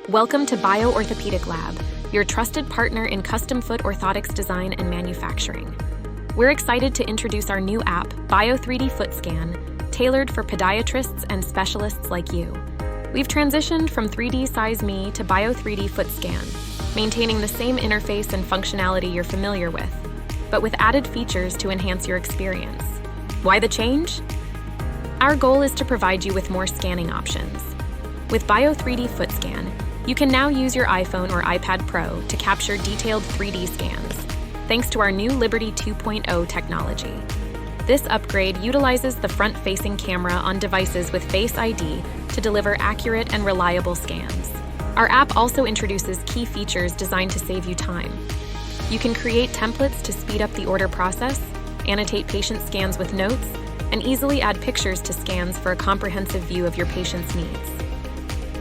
Welcome to Orthopedic Lab, your trusted partner in custom foot orthotics design and manufacturing. We're excited to introduce our new app, Bio3DFootScan, tailored for podiatrists and specialists like you. We've transitioned from 3DSizeMe to Bio3DFootScan, maintaining the same interface and functionality you're familiar with, but with added features to enhance your experience. Why the change? Our goal is to provide you with more scanning options. With Bio3DFootScan, you can now use your iPhone or iPad Pro to capture detailed 3D scans, thanks to our new Liberty 2.0 technology. This upgrade utilizes the front-facing camera on devices with Face ID to deliver accurate and reliable scans. Our app also introduces key features designed to save you time. You can create templates to speed up the order process, annotate patient scans with notes, and easily add pictures to scans for a comprehensive view of your patient's needs.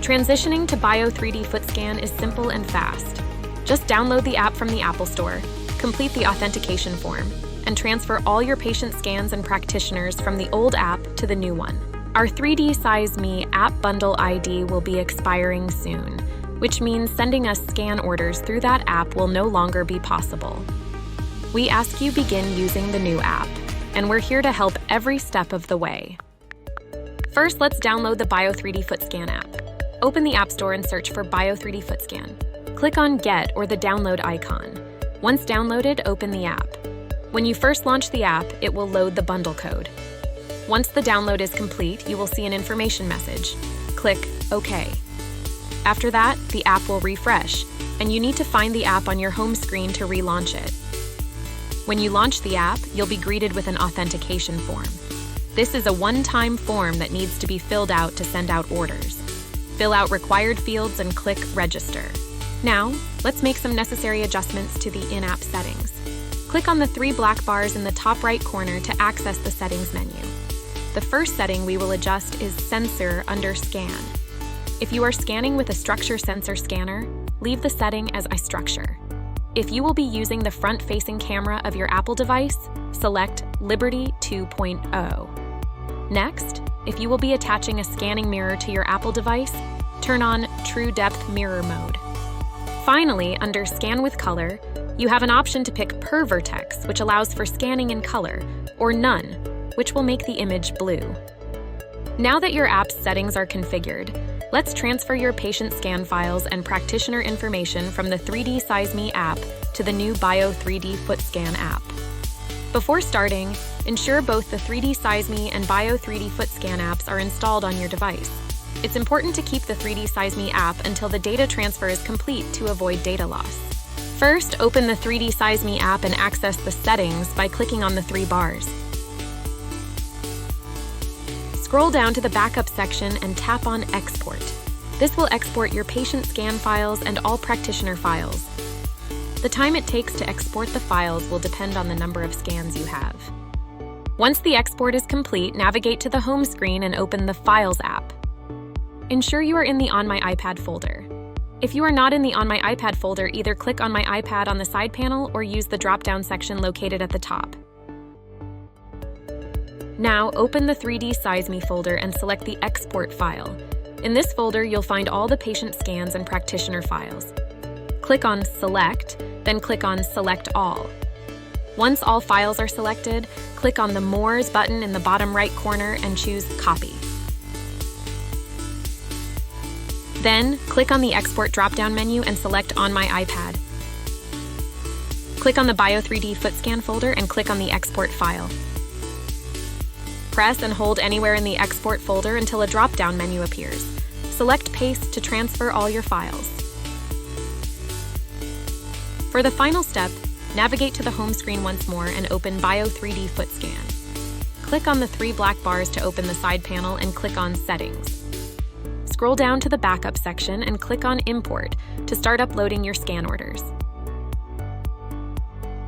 Transitioning to Bio3DFootScan is simple and fast. Just download the app from the Apple Store, complete the authentication form, and transfer all your patient scans and practitioners from the old app to the new one. Our 3DSizeMe app bundle ID will be expiring soon, which means sending us scan orders through that app will no longer be possible. We ask you begin using the new app, and we're here to help every step of the way. First, let's download the Bio3DFootScan app. Open the App Store and search for Bio3DFootScan. Click on Get or the download icon. Once downloaded, open the app. When you first launch the app, it will load the bundle code. Once the download is complete, you will see an information message. Click OK. After that, the app will refresh, and you need to find the app on your home screen to relaunch it. When you launch the app, you'll be greeted with an authentication form. This is a one-time form that needs to be filled out to send out orders. Fill out required fields and click Register. Now, let's make some necessary adjustments to the in-app settings. Click on the three black bars in the top right corner to access the settings menu. The first setting we will adjust is Sensor under Scan. If you are scanning with a structure sensor scanner, leave the setting as iStructure. If you will be using the front-facing camera of your Apple device, select Liberty 2.0. Next, if you will be attaching a scanning mirror to your Apple device, turn on True Depth Mirror mode. Finally, under Scan with Color, you have an option to pick Per Vertex, which allows for scanning in color, or None, which will make the image blue. Now that your app's settings are configured, let's transfer your patient scan files and practitioner information from the 3DSizeMe app to the new Bio3DFootScan app. Before starting, ensure both the 3DSizeMe and Bio3DFootScan apps are installed on your device. It's important to keep the 3DSizeMe app until the data transfer is complete to avoid data loss. First, open the 3DSizeMe app and access the settings by clicking on the three bars. Scroll down to the backup section and tap on Export. This will export your patient scan files and all practitioner files. The time it takes to export the files will depend on the number of scans you have. Once the export is complete, navigate to the home screen and open the Files app. Ensure you are in the On My iPad folder. If you are not in the On My iPad folder, either click on My iPad on the side panel or use the drop-down section located at the top. Now, open the 3DSizeMe folder and select the Export file. In this folder, you'll find all the patient scans and practitioner files. Click on Select, then click on Select All. Once all files are selected, click on the More's button in the bottom right corner and choose Copy. Then, click on the Export drop-down menu and select On My iPad. Click on the Bio3DFootScan folder and click on the Export file. Press and hold anywhere in the Export folder until a drop-down menu appears. Select Paste to transfer all your files. For the final step, navigate to the home screen once more and open Bio3DFootScan. Click on the three black bars to open the side panel and click on Settings. Scroll down to the Backup section and click on Import to start uploading your scan orders.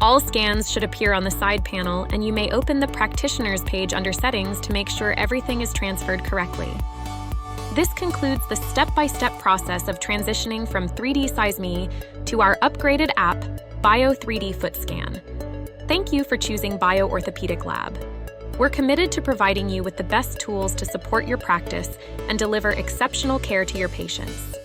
All scans should appear on the side panel, and you may open the Practitioners page under Settings to make sure everything is transferred correctly. This concludes the step-by-step process of transitioning from 3DSizeMe to our upgraded app, Bio3DFootScan. Thank you for choosing Orthopedic Lab. We're committed to providing you with the best tools to support your practice and deliver exceptional care to your patients.